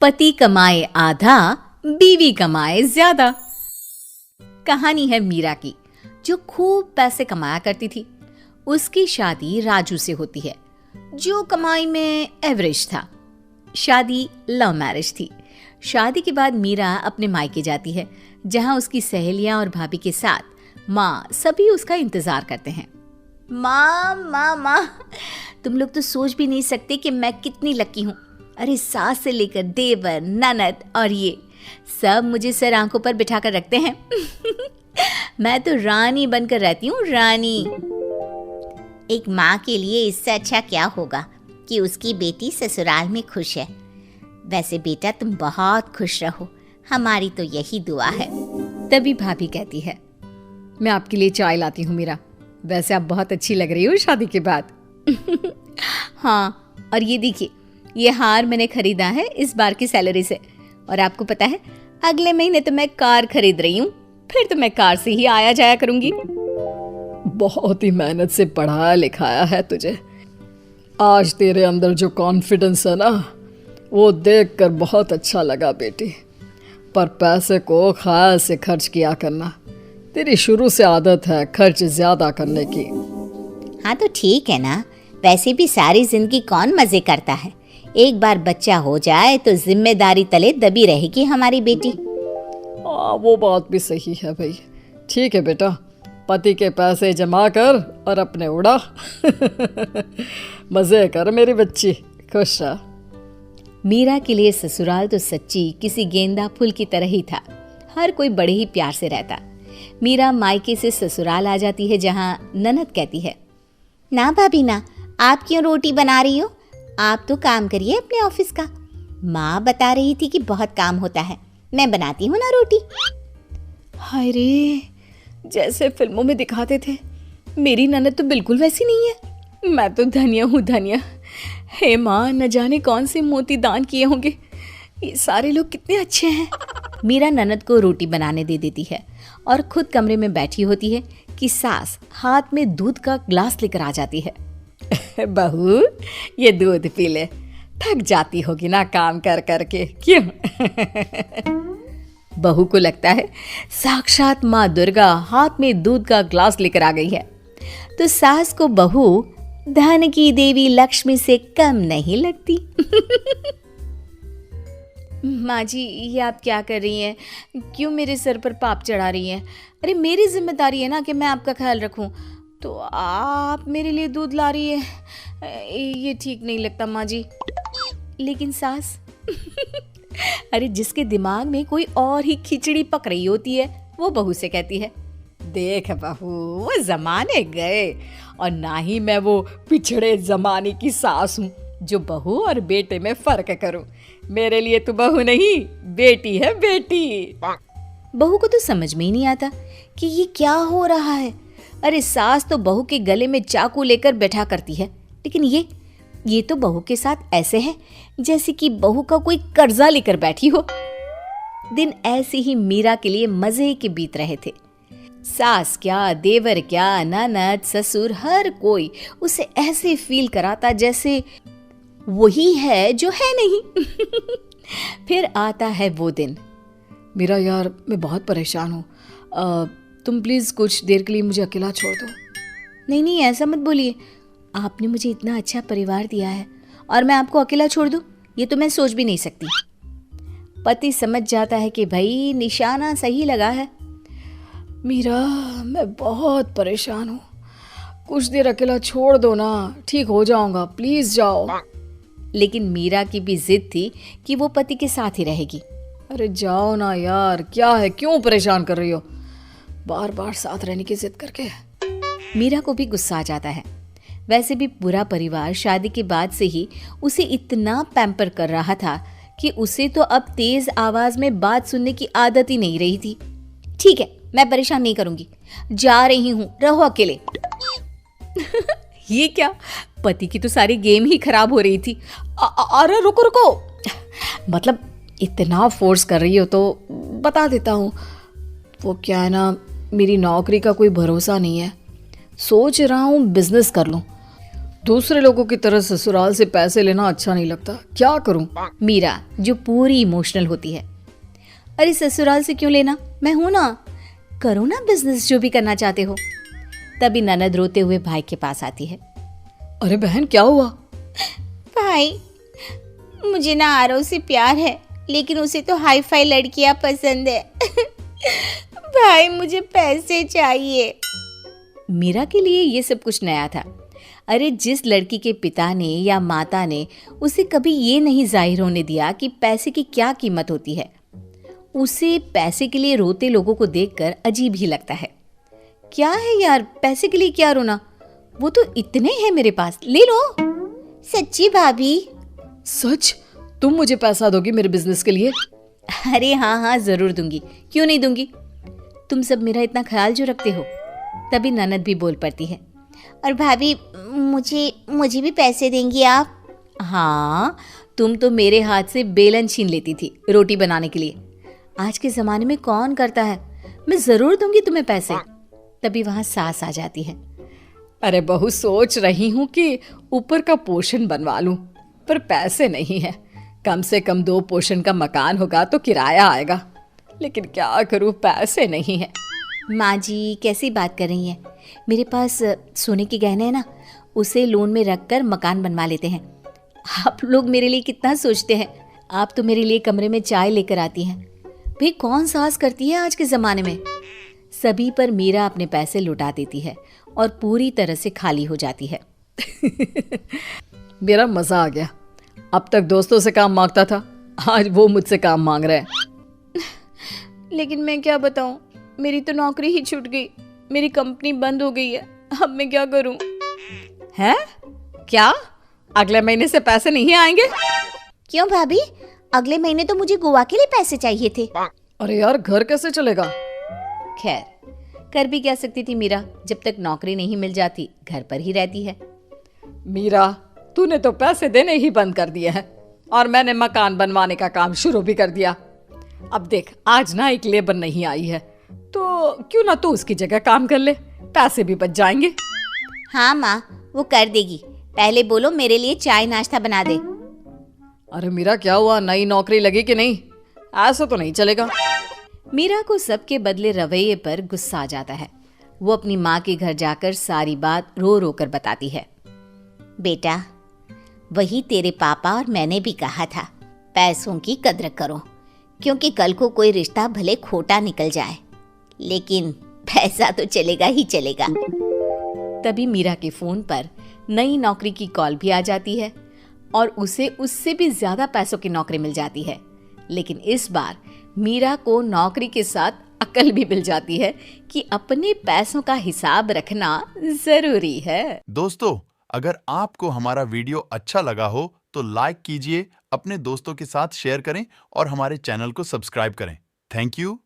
पति कमाए आधा, बीवी कमाए ज्यादा। कहानी है मीरा की, जो खूब पैसे कमाया करती थी। उसकी शादी राजू से होती है, जो कमाई में एवरेज था। शादी लव मैरिज थी। शादी के बाद मीरा अपने मायके जाती है, जहां उसकी सहेलियां और भाभी के साथ माँ सभी उसका इंतजार करते हैं। माँ माँ माँ, तुम लोग तो सोच भी नहीं सकते कि मैं कितनी लकी हूँ। अरे सास से लेकर देवर, ननद और ये सब मुझे सर आंखों पर बिठा कर रखते हैं। मैं तो रानी बनकर रहती हूँ, रानी। एक माँ के लिए इससे अच्छा क्या होगा कि उसकी बेटी ससुराल में खुश है। वैसे बेटा तुम बहुत खुश रहो, हमारी तो यही दुआ है। तभी भाभी कहती है, मैं आपके लिए चाय लाती हूँ मीरा। वैसे आप बहुत अच्छी लग रही हो शादी के बाद। हाँ, और ये देखिए, ये हार मैंने खरीदा है इस बार की सैलरी से। और आपको पता है, अगले महीने तो मैं कार खरीद रही हूँ। फिर तो मैं कार से ही आया जाया करूंगी। बहुत ही मेहनत से पढ़ाया लिखाया है तुझे। आज तेरे अंदर जो कॉन्फिडेंस है ना, वो देखकर बहुत अच्छा लगा बेटी। पर पैसे को ख्याल से खर्च किया करना। तेरी शुरू से आदत है खर्च ज्यादा करने की। हाँ तो ठीक है ना, वैसे भी सारी जिंदगी कौन मजे करता है। एक बार बच्चा हो जाए तो जिम्मेदारी तले दबी रहेगी हमारी बेटी। वो बात भी सही है भाई। ठीक है बेटा, पति के पैसे जमा कर और अपने उड़ा। मजे कर मेरी बच्ची, खुश रह। मीरा के लिए ससुराल तो सच्ची किसी गेंदा फूल की तरह ही था। हर कोई बड़े ही प्यार से रहता। मीरा मायके से ससुराल आ जाती है, जहां ननद कहती है, ना भाभी ना, आप क्यों रोटी बना रही हो? आप तो काम करिए अपने ऑफिस का। माँ बता रही थी कि बहुत काम होता है, मैं बनाती हूँ ना रोटी। हाय रे, जैसे फिल्मों में दिखाते थे, मेरी ननद तो बिल्कुल वैसी नहीं है। मैं तो धन्य हूँ, धन्य। हे माँ, न जाने कौन से मोती दान किए होंगे। ये सारे लोग कितने अच्छे हैं। मीरा ननद को रोटी बनाने दे देती है और खुद कमरे में बैठी होती है कि सास हाथ में दूध का ग्लास लेकर आ जाती है। बहू, ये दूध पी ले, थक जाती होगी ना काम कर करके, क्यों? बहू को लगता है साक्षात माँ दुर्गा हाथ में दूध का ग्लास लेकर आ गई है। तो सास को बहू धन की देवी लक्ष्मी से कम नहीं लगती। माँ जी, ये आप क्या कर रही हैं? क्यों मेरे सर पर पाप चढ़ा रही हैं? अरे मेरी जिम्मेदारी है ना कि मैं आपका ख्याल रखूं, तो आप मेरे लिए दूध ला रही है। ये ठीक नहीं लगता माँ जी। लेकिन सास, अरे जिसके दिमाग में कोई और ही खिचड़ी पक रही होती है, वो बहू से कहती है, देख बहू, वो जमाने गए और ना ही मैं वो पिछड़े जमाने की सास हूँ जो बहू और बेटे में फर्क करूं। मेरे लिए तो बहू नहीं, बेटी है, बेटी। बहू को तो समझ में ही नहीं आता कि ये क्या हो रहा है। अरे सास तो बहू के गले में चाकू लेकर बैठा करती है, लेकिन ये तो बहू के साथ ऐसे है जैसे कि बहू का कोई कर्जा लेकर बैठी हो। दिन ऐसे ही मीरा के लिए मजे के बीत रहे थे। सास क्या, देवर क्या, ननद, ससुर, हर कोई उसे ऐसे फील कराता जैसे वही है जो है नहीं। फिर आता है वो दिन। मेरा यार, मैं बहुत परेशान हूँ। तुम प्लीज़ कुछ देर के लिए मुझे अकेला छोड़ दो। नहीं नहीं, ऐसा मत बोलिए। आपने मुझे इतना अच्छा परिवार दिया है और मैं आपको अकेला छोड़ दूँ, ये तो मैं सोच भी नहीं सकती। पति समझ जाता है कि भाई निशाना सही लगा है। मीरा, मैं बहुत परेशान हूँ, कुछ देर अकेला छोड़ दो ना, ठीक हो जाऊंगा, प्लीज़ जाओ। लेकिन मीरा की भी जिद थी कि वो पति के साथ ही रहेगी। अरे जाओ ना यार, क्या है, क्यों परेशान कर रही हो बार बार साथ रहने की जिद करके? मीरा को भी गुस्सा आ जाता है। वैसे भी पूरा परिवार शादी के बाद से ही उसे इतना पैम्पर कर रहा था कि उसे तो अब तेज आवाज में बात सुनने की आदत ही नहीं रही थी। ठीक है, मैं परेशान नहीं करूंगी, जा रही हूं, रहो अकेले। ये क्या, पति की तो सारी गेम ही खराब हो रही थी। अरे रुको रुको, मतलब इतना फोर्स कर रही हो तो बता देता हूँ। वो क्या है ना, मेरी नौकरी का कोई भरोसा नहीं है, सोच रहा हूँ बिजनेस कर लूँ। दूसरे लोगों की तरह ससुराल से पैसे लेना अच्छा नहीं लगता, क्या करूं? मीरा जो पूरी इमोशनल होती है, अरे ससुराल से क्यों लेना, मैं हूं ना, करो ना बिजनेस जो भी करना चाहते हो। तभी ननद रोते हुए भाई के पास आती है। अरे बहन क्या हुआ? भाई, मुझे ना आरव से प्यार है, लेकिन उसे तो हाई फाई लड़कियां पसंद है। भाई मुझे पैसे चाहिए। मीरा के लिए ये सब कुछ नया था। अरे जिस लड़की के पिता ने या माता ने उसे कभी ये नहीं जाहिर होने दिया कि पैसे की क्या कीमत होती है, उसे पैसे के लिए रोते लोगों को देखकर अजीब ही लगता है। क्या है यार, पैसे के लिए क्या रोना, वो तो इतने हैं मेरे पास, ले लो। सच्ची भाभी? सच? तुम मुझे पैसा दोगी मेरे बिजनेस के लिए? अरे हाँ हाँ जरूर दूंगी, क्यों नहीं दूंगी, तुम सब मेरा इतना ख्याल जो रखते हो। तभी ननद भी बोल पड़ती है। और भाभी, मुझे भी पैसे देंगी आप? हाँ, तुम तो मेरे हाथ से बेलन छीन लेती थी रोटी बनाने के लिए, आज के ज़माने में कौन करता है, मैं ज़रूर दूंगी तुम्हें पैसे। तभी वहाँ सास आ जाती है। अरे बहू, सोच रही हूँ कि ऊपर का पोर्शन बनवा लूं, पर पैसे नहीं है। कम से कम 2 पोर्शन का मकान होगा तो किराया आएगा, लेकिन क्या करूँ, पैसे नहीं है। माँ जी कैसी बात कर रही हैं, मेरे पास सोने के गहने हैं ना, उसे लोन में रख कर मकान बनवा लेते हैं। आप लोग मेरे लिए कितना सोचते हैं, आप तो मेरे लिए कमरे में चाय लेकर आती हैं। भाई कौन सास करती है आज के ज़माने में। सभी पर मीरा अपने पैसे लुटा देती है और पूरी तरह से खाली हो जाती है। मेरा मज़ा आ गया। अब तक दोस्तों से काम मांगता था, आज वो मुझसे काम मांग रहे हैं। लेकिन मैं क्या बताऊं, मेरी तो नौकरी ही छूट गई, मेरी कंपनी बंद हो गई है, अब मैं क्या करूं। हैं? क्या अगले महीने से पैसे नहीं आएंगे? क्यों भाभी, अगले महीने तो मुझे गोवा के लिए पैसे चाहिए थे। अरे यार, घर कैसे चलेगा? खैर कर भी क्या सकती थी मीरा, जब तक नौकरी नहीं मिल जाती घर पर ही रहती है। मीरा, तूने तो पैसे देने ही बंद कर दिए हैं और मैंने मकान बनवाने का काम शुरू भी कर दिया। अब देख, आज ना एक लेबर नहीं आई है, तो क्यों ना तू उसकी जगह काम कर ले, पैसे भी बच जाएंगे। हाँ माँ, वो कर देगी, पहले बोलो मेरे लिए चाय नाश्ता बना दे। अरे मीरा क्या हुआ, नई नौकरी लगी कि नहीं? ऐसा तो नहीं चलेगा। मीरा को सबके बदले रवैये पर गुस्सा आ जाता है। वो अपनी माँ के घर जाकर सारी बात रो रो कर बताती है। बेटा, वही तेरे पापा और मैंने भी कहा था, पैसों की कद्र करो, क्योंकि कल को कोई रिश्ता भले खोटा निकल जाए, लेकिन पैसा तो चलेगा ही चलेगा। तभी मीरा के फोन पर नई नौकरी की कॉल भी आ जाती है और उसे उससे भी ज्यादा पैसों की नौकरी मिल जाती है। लेकिन इस बार मीरा को नौकरी के साथ अकल भी मिल जाती है कि अपने पैसों का हिसाब रखना जरूरी है। दोस्तों, अगर आपको हमारा वीडियो अच्छा लगा हो तो लाइक कीजिए, अपने दोस्तों के साथ शेयर करें और हमारे चैनल को सब्सक्राइब करें। Thank you.